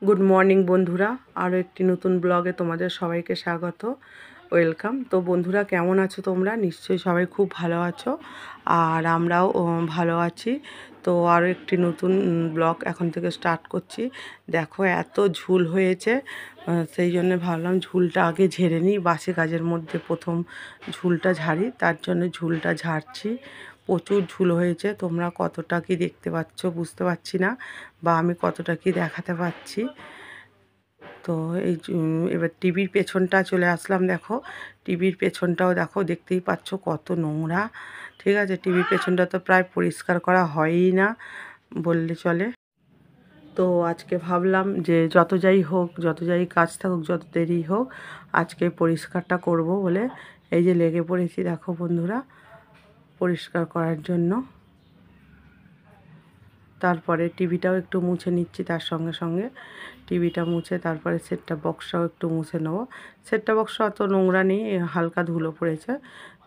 Good morning বন্ধুরা, আরও একটি নতুন ব্লগে তোমাদের সবাইকে স্বাগত, ওয়েলকাম। তো বন্ধুরা, কেমন আছো তোমরা? নিশ্চয়ই সবাই খুব ভালো আছো, আর আমরাও ভালো আছি। তো আরও একটি নতুন ব্লগ এখন থেকে স্টার্ট করছি। দেখো এত ঝুল হয়েছে, সেই জন্য ভাবলাম ঝুলটা আগে ঝেড়ে নিই। বাসি কাজের মধ্যে প্রথম ঝুলটা ঝাড়ি, তার জন্য ঝুলটা ঝাড়ছি। প্রচুর ঝুল হয়েছে, তোমরা কতটা কি দেখতে পাচ্ছ বুঝতে পারছি না, বা আমি কতটা কি দেখাতে পাচ্ছি। তো এই এবার টিভির পেছনটা চলে আসলাম। দেখো টিভির পেছনটাও দেখো, দেখতেই পাচ্ছ কত নোংরা। ঠিক আছে, টিভির পেছনটা তো প্রায় পরিষ্কার করা হয়ই না বললে চলে। তো আজকে ভাবলাম যে যত যাই হোক, যত যাই কাজ থাকুক, যত দেরি হোক, আজকে পরিষ্কারটা করব বলে এই যে লেগে পড়েছি। দেখো বন্ধুরা, পরিষ্কার করার জন্য। তারপরে টিভিটাও একটু মুছে নিচ্ছি, তার সঙ্গে সঙ্গে টিভিটা মুছে তারপরে সেটটপ বক্সটাও একটু মুছে নেবো। সেটটপ বক্স অত নোংরা নেই, হালকা ধুলো পড়েছে,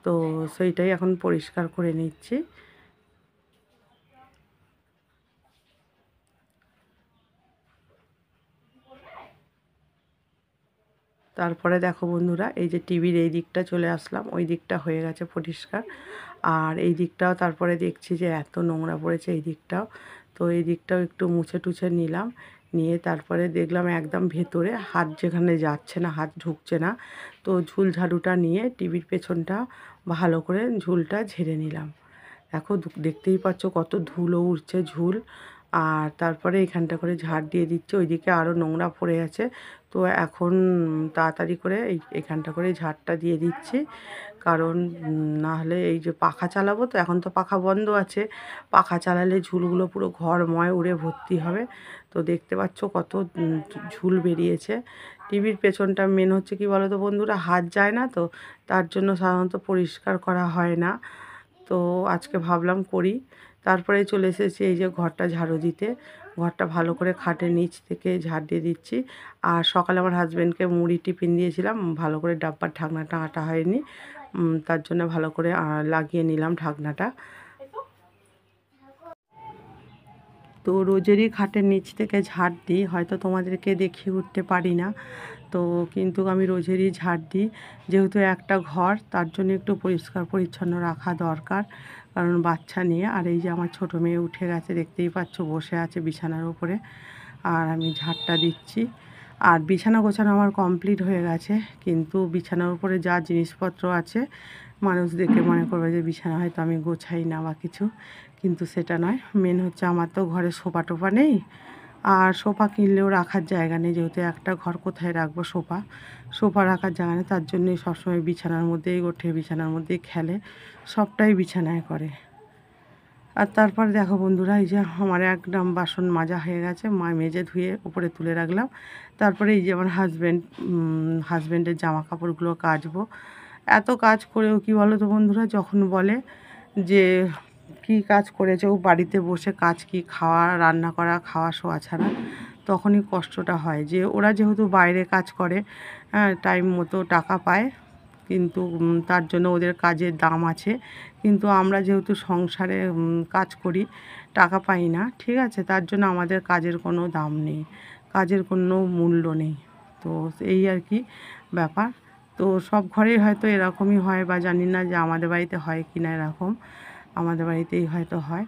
তো সেইটাই এখন পরিষ্কার করে নিচ্ছি। তারপরে দেখো বন্ধুরা, এই যে টিভির এই দিকটা চলে আসলাম, ওই দিকটা হয়ে গেছে পরিষ্কার। আর এই দিকটাও তারপরে দেখছি যে এত নোংরা পড়েছে এই দিকটাও, তো এই দিকটাও একটু মুছে টুছে নিলাম। নিয়ে তারপরে দেখলাম একদম ভেতরে হাত যেখানে যাচ্ছে না, হাত ঢুকছে না, তো ঝুল ঝাড়ুটা নিয়ে টিভির পেছনটা ভালো করে ঝুলটা ঝেড়ে নিলাম। দেখো দেখতেই পাচ্ছ কত ধুলো উঠছে, ঝুল। আর তারপরে এখানটা করে ঝাড় দিয়ে দিচ্ছে, ওইদিকে আরও নোংরা পড়ে আছে। তো এখন তাড়াতাড়ি করে এখানটা করে ঝাড়টা দিয়ে দিচ্ছি, কারণ না হলে এই যে পাখা চালাবো, তো এখন তো পাখা বন্ধ আছে, পাখা চালালে ঝুলগুলো পুরো ঘরময় উড়ে ভর্তি হবে। তো দেখতে পাচ্ছ কত ঝুল বেরিয়েছে। টিভির পেছনটা মেন হচ্ছে কি বলো তো বন্ধুরা, হাত যায় না, তো তার জন্য সাধারণত পরিষ্কার করা হয় না। তো আজকে ভাবলাম করি। তারপরে চলে এসেছি এই যে ঘরটা ঝাড়ু দিতে। ঘরটা ভালো করে খাটের নিচ থেকে ঝাড় দিয়ে দিচ্ছি। আর সকালে আমার হাজব্যান্ডকে মুড়ি টিফিন দিয়েছিলাম, ভালো করে ডাব্বার ঢাকনাটা আটা হয়নি, তার জন্য ভালো করে লাগিয়ে নিলাম ঢাকনাটা। তো রোজেরই খাটের নিচ থেকে ঝাড় দিই, হয়তো তোমাদেরকে দেখিয়ে উঠতে পারি না, তো কিন্তু আমি রোজেরই ঝাড় দিই। যেহেতু একটা ঘর, তার জন্য একটু পরিষ্কার পরিচ্ছন্ন রাখা দরকার, কারণ বাচ্চা নিয়ে। আর এই যে আমার ছোটো মেয়ে উঠে গেছে, দেখতেই পাচ্ছ বসে আছে বিছানার উপরে, আর আমি ঝাড়টা দিচ্ছি। আর বিছানা গোছানো আমার কমপ্লিট হয়ে গেছে, কিন্তু বিছানার উপরে যা জিনিসপত্র আছে, মানুষ দেখে মনে করবে যে বিছানা হয়তো আমি গোছাই না বা কিছু, কিন্তু সেটা নয়। মেন হচ্ছে আমার তো ঘরে সোফা টোফা নেই, আর সোফা কিনলেও রাখার জায়গা নেই, যেহেতু একটা ঘর, কোথায় রাখবো সোফা? সোফা রাখার জায়গা নেই, তার জন্যই সবসময় বিছানার মধ্যেই ওঠে, বিছানার মধ্যেই খেলে, সবটাই বিছানায় করে। আর তারপর দেখো বন্ধুরা, এই যে আমার একদম বাসন মাজা হয়ে গেছে, মেজে ধুয়ে উপরে তুলে রাখলাম। তারপরে এই যে আমার হাজব্যান্ডের জামা কাপড়গুলো কাচবো। এত কাজ করেও কি বলো তো বন্ধুরা, যখন বলে যে কি কাজ করেছে ও বাড়িতে বসে, কাজ কি খাওয়া, রান্না করা, খাওয়া, শোয়া ছাড়া, তখনই কষ্টটা হয়। যে ওরা যেহেতু বাইরে কাজ করে, হ্যাঁ, টাইম মতো টাকা পায়, কিন্তু তার জন্য ওদের কাজের দাম আছে। কিন্তু আমরা যেহেতু সংসারে কাজ করি, টাকা পাই না, ঠিক আছে, তার জন্য আমাদের কাজের কোনো দাম নেই, কাজের কোনো মূল্য নেই। তো এই আর কি ব্যাপার। তো সব ঘরেই হয়তো এরকমই হয়, বা জানি না যে আমাদের বাড়িতে হয় কি না এরকম, আমাদের বাড়িতেই হয়তো হয়।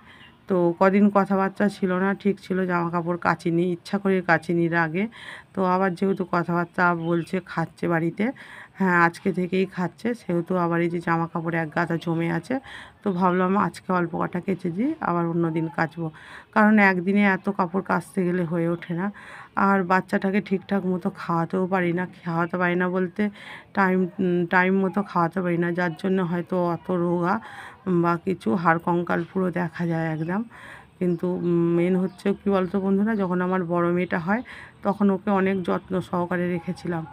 তো কদিন কথাবার্তা ছিল না, ঠিক ছিল, জামা কাপড় কাচিনি, ইচ্ছা করে কাচিনি আগে। তো আবার যেহেতু কথাবার্তা বলছে, খাচ্ছে বাড়িতে, হ্যাঁ আজকে থেকেই খাচ্ছে, সেহেতু আবার এই যে জামা কাপড় এক গাদা জমে আছে, তো ভাবলাম আজকে অল্প কটা কেচে দিই, আবার অন্য দিন কাচবো, কারণ একদিনে এত কাপড় কাচতে গেলে হয়ে ওঠে না। আর বাচ্চাটাকে ঠিকঠাক মতো খাওয়াতেও পারি না, খাওয়াতে পারি না বলতে টাইম টাইম মতো খাওয়াতে পারি না, যার জন্য হয়তো অত রোগা বা কিছু, হাড় কঙ্কাল পুরো দেখা যায় একদম। কিন্তু মেন হচ্ছে কী বলতো বন্ধুরা, যখন আমার বড় মেয়েটা হয়, তখন ওকে অনেক যত্ন সহকারে রেখেছিলাম,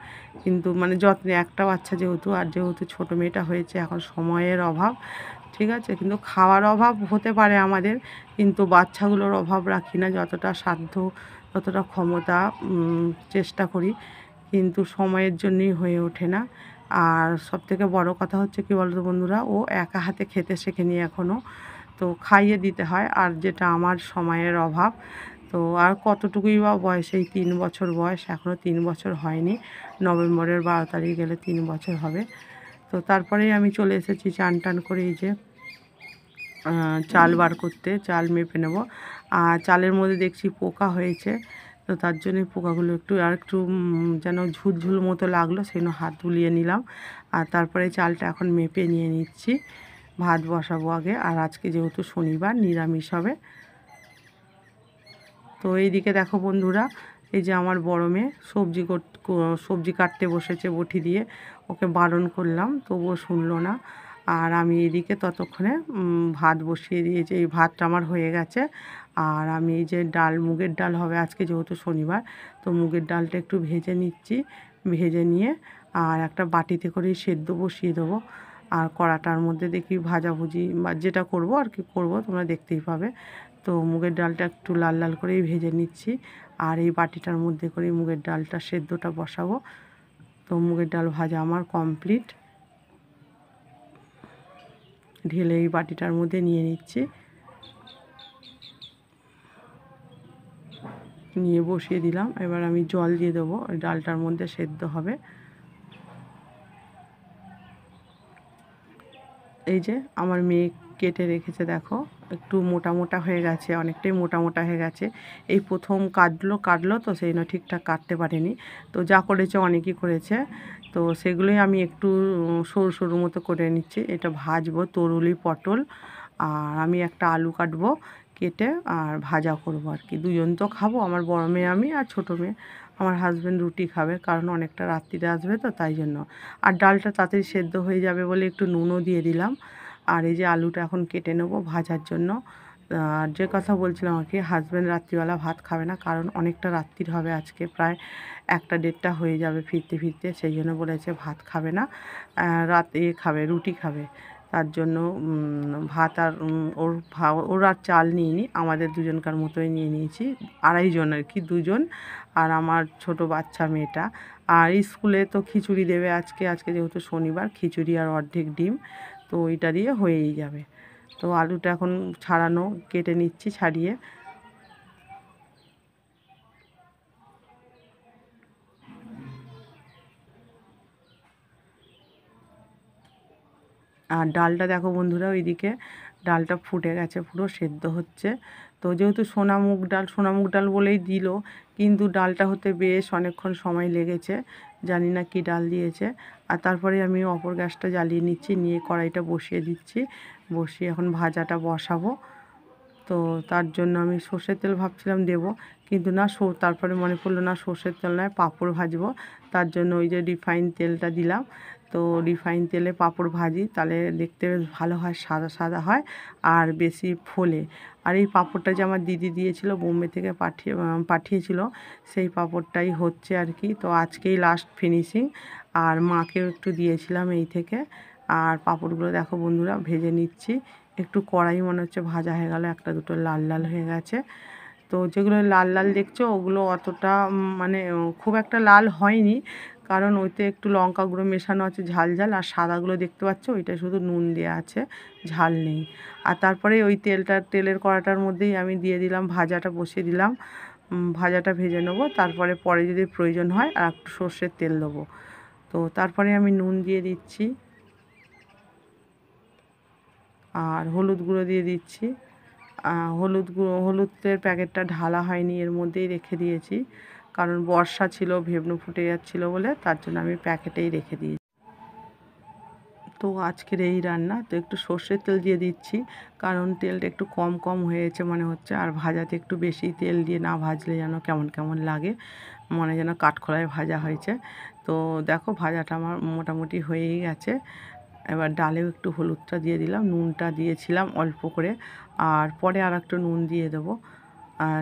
কিন্তু মানে যত্নে, একটা বাচ্চা যেহেতু, আর যেহেতু ছোটো মেয়েটা হয়েছে, এখন সময়ের অভাব, ঠিক আছে, কিন্তু খাওয়ার অভাব হতে পারে আমাদের, কিন্তু বাচ্চাগুলোর অভাব রাখি না, যতটা সাধ্য, যতটা ক্ষমতা চেষ্টা করি, কিন্তু সময়ের জন্যই হয়ে ওঠে না। আর সবথেকে বড় কথা হচ্ছে কী বলতো বন্ধুরা, ও একা হাতে খেতে শেখেনি এখনও, তো খাইয়ে দিতে হয়, আর যেটা আমার সময়ের অভাব, তো আর কতটুকুই বা বয়স, এই 3 বছর বয়স, এখনও 3 বছর হয়নি। নভেম্বরের 12 তারিখ গেলে 3 বছর হবে। তো তারপরেই আমি চলে এসেছি চান টান করে, এই যে চাল বার করতে, চাল মেপে নেব। আর চালের মধ্যে দেখছি পোকা হয়েছে, তো তার জন্যই পোকাগুলো একটু যেন ঝুলঝুল মতো লাগলো, সেই জন্য হাত বুলিয়ে নিলাম। আর তারপরে চালটা এখন মেপে নিয়ে নিচ্ছি, ভাত বসাবো আগে। আর আজকে যেহেতু শনিবার, নিরামিষ হবে। তো এইদিকে দেখো বন্ধুরা, এই যে আমার বড় মেয়ে সবজি কাটতে বসেছে বটি দিয়ে। ওকে বারণ করলাম, তবুও শুনলো না। আর আমি এদিকে ততক্ষণে ভাত বসিয়ে দিয়েছি। এই ভাতটা আমার হয়ে গেছে। আর আমি এই যে মুগের ডাল হবে আজকে যেহেতু শনিবার, তো মুগের ডালটা একটু ভেজে নিচ্ছি। ভেজে নিয়ে আর একটা বাটিতে করে সেদ্ধ বসিয়ে দেবো। আর কড়াটার মধ্যে দেখি ভাজাভুজি বা যেটা করব আর কি করব, তোমরা দেখতেই পাবে। তো মুগের ডালটা একটু লাল লাল করেই ভেজে নিচ্ছি। আর এই বাটিটার মধ্যে করে মুগের ডালটা সেদ্ধটা বসাবো। তো মুগের ডাল ভাজা আমার কমপ্লিট। ঢেলে এই বাটিটার মধ্যে নিয়ে নিচ্ছি, নিয়ে বসিয়ে দিলাম। এবার আমি জল দিয়ে দেবো, ওই ডালটার মধ্যে সেদ্ধ হবে। এই যে আমার মেয়ে কেটে রেখেছে, দেখো একটু মোটা মোটা হয়ে গেছে, অনেকটাই মোটা মোটা হয়ে গেছে। এই প্রথম কাটলো তো সেই জন্য ঠিকঠাক কাটতে পারেনি। তো যা করেছে অনেকই করেছে, তো সেগুলোই আমি একটু সরু সরু মতো করে নিচ্ছি। এটা ভাজবো তরুলি পটল, আর আমি একটা আলু কাটবো কেটে, আর ভাজা করবো আর কি। দুজন তো খাবো, আমার বড় মেয়ে আমি, আর ছোটো মেয়ে। আমার হাজব্যান্ড রুটি খাবে, কারণ অনেকটা রাত্রিরে আসবে তো তাই জন্য। আর ডালটা তাড়াতাড়ি সেদ্ধ হয়ে যাবে বলে একটু নুনও দিয়ে দিলাম। আর এই যে আলুটা এখন কেটে নেবো ভাজার জন্য। আর যে কথা বলছিলাম আর কি, হাজব্যান্ড রাত্রিবেলা ভাত খাবে না, কারণ অনেকটা রাত্রির হবে আজকে, প্রায় 1-1:30 হয়ে যাবে ফিরতে ফিরতে। সেই জন্য বলেছে ভাত খাবে না, রাতে খাবে, রুটি খাবে। তার জন্য ভাত আর ওর আর চাল নিইনি, আমাদের দুজনকার মতোই নিয়ে নিয়েছি। 2.5 জন আর কি, 2 জন আর আমার ছোট বাচ্চা মেয়েটা। আর স্কুলে তো খিচুড়ি দেবে আজকে যেহেতু শনিবার, খিচুড়ি আর অর্ধেক ডিম, তো ওইটা দিয়ে হয়েই যাবে। তো আলুটা এখন কেটে নিচ্ছি ছাড়িয়ে। আর ডালটা দেখো বন্ধুরা, ওইদিকে ডালটা ফুটে গেছে, পুরো সেদ্ধ হচ্ছে। তো যেহেতু সোনা মুগ ডাল বলেই দিল, কিন্তু ডালটা হতে বেশ অনেকক্ষণ সময় লেগেছে, জানি না কি ডাল দিয়েছে। আর তারপরে আমি অপর গ্যাসটা জ্বালিয়ে নিচ্ছি, নিয়ে কড়াইটা বসিয়ে দিচ্ছি। বসিয়ে এখন ভাজাটা বসাবো। তো তার জন্য আমি সর্ষের তেল ভাবছিলাম দেব, কিন্তু না, তারপরে মনে পড়লো না, সর্ষের তেল নয়, পাঁপড় ভাজবো। তার জন্য ওই যে রিফাইন তেলটা দিলাম। তো রিফাইন তেলে পাঁপড় ভাজি, তাহলে দেখতে বেশ ভালো হয়, সাদা সাদা হয় আর বেশি ফোলে। আর এই পাঁপড়টা যে আমার দিদি দিয়েছিল, বোম্বে থেকে পাঠিয়েছিল, সেই পাঁপড়টাই হচ্ছে আর কি। তো আজকেই লাস্ট ফিনিশিং। আর মাকেও একটু দিয়েছিলাম এই থেকে। আর পাঁপড়গুলো দেখো বন্ধুরা ভেজে নিচ্ছি। একটু কড়াই মনে হচ্ছে ভাজা হয়ে গেল, একটা দুটো লাল লাল হয়ে গেছে। তো যেগুলো লাল লাল দেখছো ওগুলো অতটা মানে খুব একটা লাল হয়নি, কারণ ওইতে একটু লঙ্কা গুঁড়ো মেশানো আছে, ঝাল ঝাল। আর সাদাগুলো দেখতে পাচ্ছ, ওইটা শুধু নুন দেওয়া আছে, ঝাল নেই। আর তারপরে ওই তেলের কড়াটার মধ্যেই আমি দিয়ে দিলাম, ভাজাটা বসিয়ে দিলাম। ভাজাটা ভেজে নেবো, তারপরে পরে যদি প্রয়োজন হয় আর একটু সর্ষের তেল দেবো। তো তারপরে আমি নুন দিয়ে দিচ্ছি, আর হলুদ গুঁড়ো দিয়ে দিচ্ছি। হলুদের প্যাকেটটা ঢালা হয়নি, এর মধ্যেই রেখে দিয়েছি, কারণ বর্ষা ছিল, ভেবনো ফুটে যাচ্ছিলো বলে, তার জন্য আমি প্যাকেটেই রেখে দিয়েছি। তো আজকের এই রান্না, তো একটু সর্ষের তেল দিয়ে দিচ্ছি, কারণ তেলটা একটু কম কম হয়েছে মনে হচ্ছে। আর ভাজাতে একটু বেশি তেল দিয়ে না ভাজলে যেন কেমন কেমন লাগে, মনে যেন কাঠখোলায় ভাজা হয়েছে। তো দেখো ভাজাটা আমার মোটামুটি হয়েই গেছে। এবার ডালেও একটু হলুদটা দিয়ে দিলাম, নুনটা দিয়েছিলাম অল্প করে, আর পরে আর একটু নুন দিয়ে দেবো।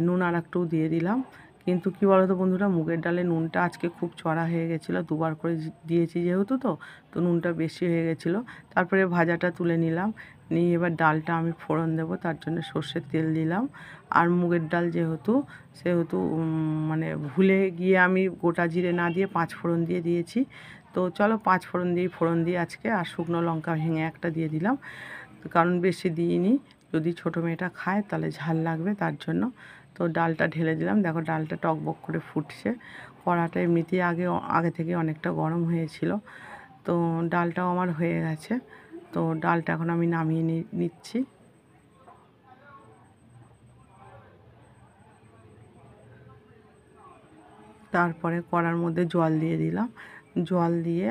নুন আর একটু দিয়ে দিলাম। কিন্তু কী বলো তো বন্ধুরা, মুগের ডালে নুনটা আজকে খুব চড়া হয়ে গেছিলো, দুবার করে দিয়েছি যেহেতু, তো নুনটা বেশি হয়ে গেছিলো। তারপরে ভাজাটা তুলে নিলাম, নিয়ে এবার ডালটা আমি ফোড়ন দেবো, তার জন্য সর্ষের তেল দিলাম। আর মুগের ডাল সেহেতু মানে ভুলে গিয়ে আমি গোটা জিরে না দিয়ে 5 ফোড়ন দিয়ে দিয়েছি। তো চলো 5 ফোড়ন দিয়ে আজকে, আর শুকনো লঙ্কা ভেঙে একটা দিয়ে দিলাম, কারণ বেশি দিইনি, যদি ছোটো মেয়েটা খায় তাহলে ঝাল লাগবে, তার জন্য। তো ডালটা ঢেলে দিলাম। দেখো ডালটা টকবক করে ফুটছে। কড়াটা এমনিতেই আগে থেকে অনেকটা গরম হয়েছিল। তো ডালটাও আমার হয়ে গেছে। তো ডালটা এখন আমি নামিয়ে নিচ্ছি। তারপরে কড়ার মধ্যে জল দিয়ে দিলাম। জল দিয়ে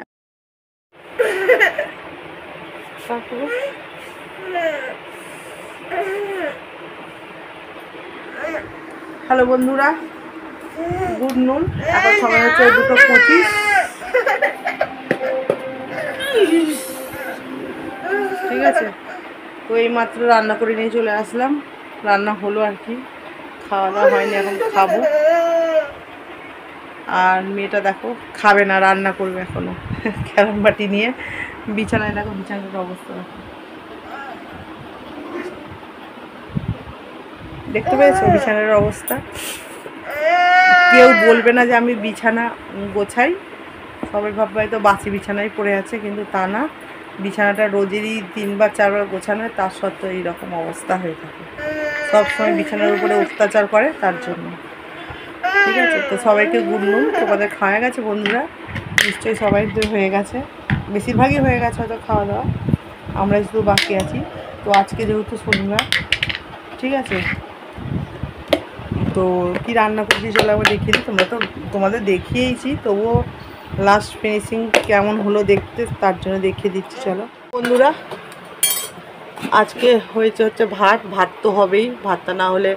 হ্যালো বন্ধুরা, গুড নুন। এখন সময় হচ্ছে 2:25। ঠিক আছে, তো এই মাত্র রান্না করে নিয়ে চলে আসলাম। রান্না হলো আর কি, খাওয়া দাওয়া হয়নি, এখন খাবো। আর মেয়েটা দেখো খাবে না, রান্না করবে এখনো। ক্যারাম বাটি নিয়ে বিছানায়, দেখো বিছানার অবস্থা দেখো, দেখতে পেয়েছো বিছানার অবস্থা। কেউ বলবে না যে আমি বিছানা গোছাই, সবাই ভাববে হয়তো বাসি বিছানায় পড়ে আছে, কিন্তু তা না। বিছানাটা রোজেরই 3 বা 4 বার গোছানো হয়, তার সত্ত্বেও এইরকম অবস্থা হয়ে থাকে। সবসময় বিছানার উপরে অত্যাচার করে, তার জন্য। ঠিক আছে, তো সবাইকে গুড নুন। তোমাদের খাওয়া গেছে বন্ধুরা? নিশ্চয়ই সবাই হয়ে গেছে, বেশিরভাগই হয়ে গেছে হয়তো খাওয়া দাওয়া। আমরা শুধু বাকি আছি। তো আজকে যেহেতু শনিবার, ঠিক আছে, তো কি রান্না করছি চলো আবার দেখিয়ে দিই। তোমাদের দেখিয়েইছি, তবুও লাস্ট ফিনিশিং কেমন হলো দেখতে, তার জন্য দেখিয়ে দিচ্ছি। চলো বন্ধুরা, আজকে হচ্ছে ভাত তো হবেই, ভাতটা না হলে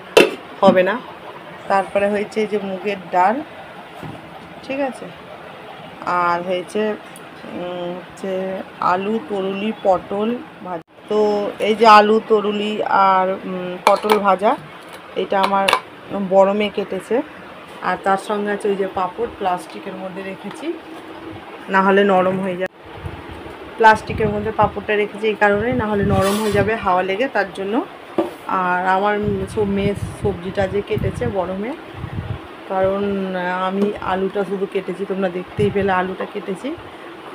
হবে না। তারপরে হয়েছে যে মুগের ডাল, ঠিক আছে, আর হয়েছে আলু, তরুলি, পটল ভাজা। তো এই যে আলু, তরুলি আর পটল ভাজা, এটা আমার বড় মেয়ে কেটেছে। আর তার সঙ্গে আছে ওই যে পাঁপড়, প্লাস্টিকের মধ্যে রেখেছি, না হলে নরম হয়ে যাবে। প্লাস্টিকের মধ্যে পাঁপড়টা রেখেছি এই কারণে, না হলে নরম হয়ে যাবে হাওয়া লেগে, তার জন্য। আর আমার মেয়ে সবজিটা যে কেটেছে, বড় মেয়ে, কারণ আমি আলুটা শুধু কেটেছি, তোমরা দেখতেই পেলে আলুটা কেটেছি।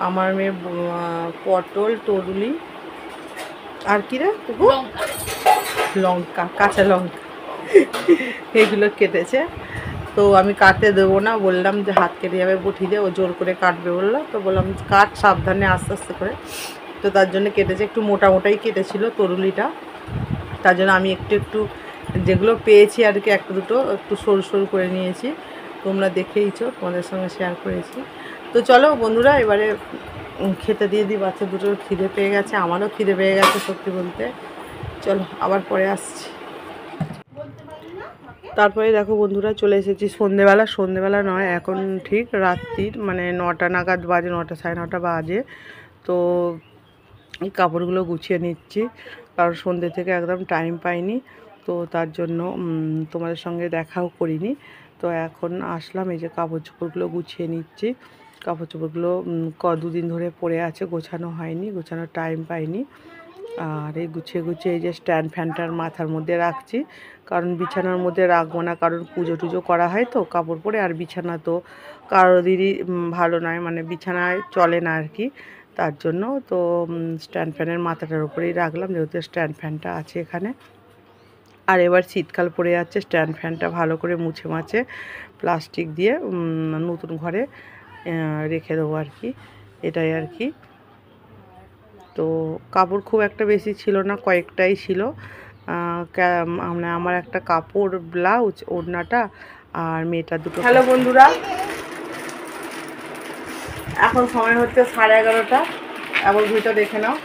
আমার মেয়ে পটল, তরুলি আর কি রে লঙ্কা, কাঁচা লঙ্কা, এগুলো কেটেছে। তো আমি কাটতে দেবো না, বললাম যে হাত কেটে যাবে, বটি দিয়ে ও জোর করে কাটবে বললো। তো বললাম কাট সাবধানে, আস্তে আস্তে করে। তো তার জন্য কেটেছে, একটু মোটা মোটাই কেটেছিল তরুলিটা, তার জন্য আমি একটু যেগুলো পেয়েছি আর কি, একটা দুটো একটু সরু সরু করে নিয়েছি। তোমরা দেখেইছো, তোমাদের সঙ্গে শেয়ার করেছি। তো চলো বন্ধুরা, এবারে খেতে দিয়ে দিই। বাচ্চা দুটোর খিদে পেয়ে গেছে, আমারও খিদে পেয়ে গেছে সত্যি বলতে। চলো আবার পরে আসছি। তারপরে দেখো বন্ধুরা, চলে এসেছি সন্ধেবেলা নয়, এখন ঠিক রাত্রির মানে 9টা নাগাদ বাজে, 9টা সাড়ে 9টা বাজে। তো এই কাপড়গুলো গুছিয়ে নিচ্ছি, কারণ সন্ধ্যে থেকে একদম টাইম পাইনি, তো তার জন্য তোমাদের সঙ্গে দেখাও করিনি। তো এখন আসলাম, এই যে কাপড় চোপড়গুলো গুছিয়ে নিচ্ছি। কাপড় চোপড়গুলো দুদিন ধরে পড়ে আছে, গোছানো হয়নি, গোছানোর টাইম পাইনি। আর এই গুছিয়ে এই যে স্ট্যান্ড ফ্যানটার মাথার মধ্যে রাখছি, কারণ বিছানার মধ্যে রাখবো না, কারণ পুজো টুজো করা হয় তো কাপড় পরে। আর বিছানা তো কারোরই ভালো নয়, মানে বিছানায় চলে না আর কি, তার জন্য। তো স্ট্যান্ড ফ্যানের মাথাটার উপরেই রাখলাম, যেহেতু স্ট্যান্ড ফ্যানটা আছে এখানে। আর এবার শীতকাল পড়ে যাচ্ছে, স্ট্যান্ড ফ্যানটা ভালো করে মুছে মাছে প্লাস্টিক দিয়ে নতুন ঘরে রেখে দেবো আর কি, এটাই আর কি। তো কাপড় খুব একটা বেশি ছিল না, কয়েকটাই ছিল। মানে আমার একটা কাপড়, ব্লাউজ, ওড়নাটা, আর মেয়েটার দুটো। হ্যালো বন্ধুরা, এখন সময় হচ্ছে 11:30। এখন ঘড়িটা দেখে নাও।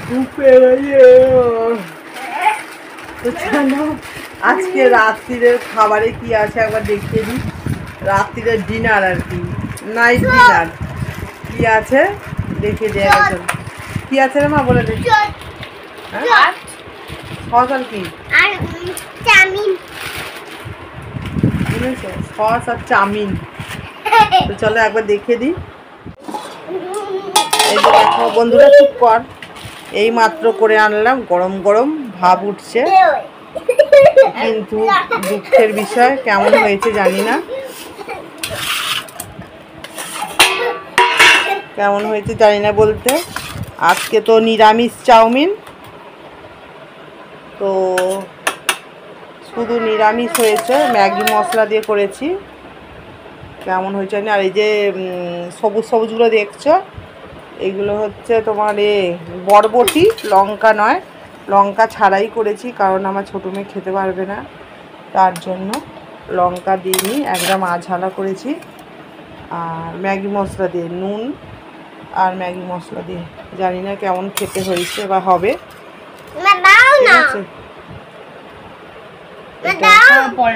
ঘুম পেয়ে গেছে। তো চলো আজকে রাত্রিরের খাবারে কি আছে একবার দেখিয়ে দিই। রাত্রিরের ডিনার আর কি, নাইট ডিনার কি আছে দেখিয়ে দেওয়া গেছে। কি আছে রে মা, বলে দেখি। সস আর কি, সস আর চাউমিন। তো চলো একবার দেখিয়ে দিই। এই যে দেখো বন্ধুরা, চুপ কর, এই মাত্র করে আনলাম, গরম গরম ভাব উঠছে, কিন্তু দুঃখের বিষয় কেমন হয়েছে জানি না, কেমন হয়েছে জানি না বলতে। আজকে তো নিরামিষ চাউমিন, তো শুধু নিরামিষ হয়েছে, ম্যাগি মশলা দিয়ে করেছি, কেমন হয়েছে না। আর এই যে সবুজ সবুজগুলো দেখছো, এগুলো হচ্ছে তোমার বরবটি, লঙ্কা নয়, লঙ্কা ছাড়াই করেছি, কারণ আমার ছোটো মেয়ে খেতে পারবে না, তার জন্য লঙ্কা দিইনি, একদম আঝালা করেছি। আর ম্যাগি মশলা দিয়ে, নুন আর ম্যাগি মশলা দিয়ে, জানি না কেমন খেতে হয়েছে বা হবে, ঠিক আছে।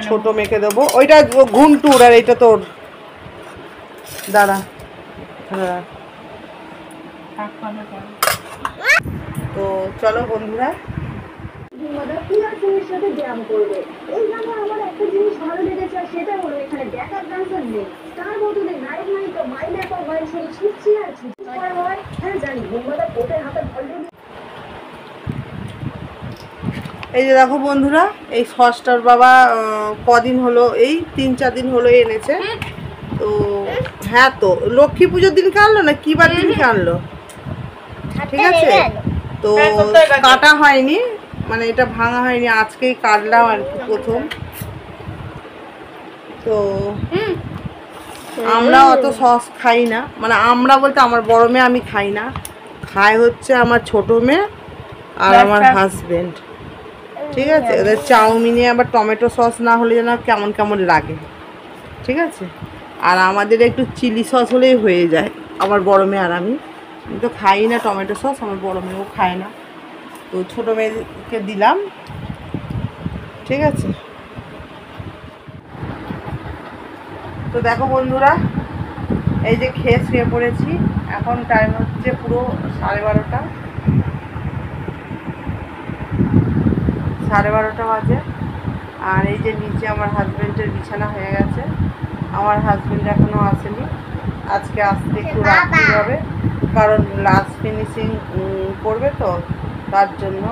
ছোটো মেয়েকে দেবো, ওইটা ঘুন্টুর আর এইটা তোর, দাঁড়া দাঁড়া। তো চলো বন্ধুরা, সাথে ব্যায়াম করবে। এই গানে আমার একটা জিনিস ভালো লেগেছে, সেটা হলো এখানে ব্যাকআপ ডান্সার নেই, তার বদলে নায়ক নায়িকা মাইলের পর মাইল শুধু ছুটছি আর ছুটছি করা হয়। হ্যাঁ জানি, ঘুমবাদা কোটের হাতে অলরেডি। এই যে দেখো বন্ধুরা, এই সসটার বাবা কদিন হলো, এই 3-4 দিন হলো এনেছে। তো হ্যাঁ, তো লক্ষ্মী পুজোর দিনকে আনলো না কি বার দিনকে আনলো, ঠিক আছে। তো কাটা হয়নি, মানে এটা ভাঙা হয়নি, আজকেই কাটলাম আর কি প্রথম। তো আমরা অত সস খাই না, মানে আমরা বলতে আমার বড় মেয়ে, আমি খাই না, খায় হচ্ছে আমার ছোট মেয়ে আর আমার হাজবেন্ড, ঠিক আছে। ওদের চাউমিনে আবার টমেটো সস না হলে যেন কেমন কেমন লাগে, ঠিক আছে। আর আমাদের একটু চিলি সস হলেই হয়ে যায়, আমার বড় মেয়ে আর আমি তো খাই না টমেটো সস, আমার বড় মেয়েও খায় না, তো ছোটো মেয়েকে দিলাম, ঠিক আছে। তো দেখো বন্ধুরা, এই যে খেয়ে শুয়ে পড়েছি, এখন টাইম হচ্ছে পুরো 12:30, 12:30 বাজে। আর এই যে নিচে আমার হাজব্যান্ডের বিছানা হয়ে গেছে, আমার হাজব্যান্ড এখনও আসেনি, আজকে আসতে একটু রাত্রি হবে, কারণ লাস্ট ফিনিশিং করবে, তো তার জন্য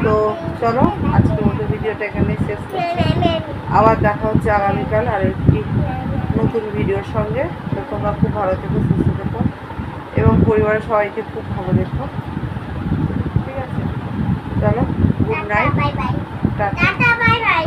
তো চলো আজকের মতো ভিডিওটা এখানে শেষ করছি, আবার দেখা হচ্ছে আগামীকাল আর একটি নতুন ভিডিওর সঙ্গে। তো তোমরা খুব ভালো থেকো, সুস্থ থেকো এবং পরিবারের সবাইকে খুব ভালো দেখো, ঠিক আছে। চলো, good night, tata, bye bye.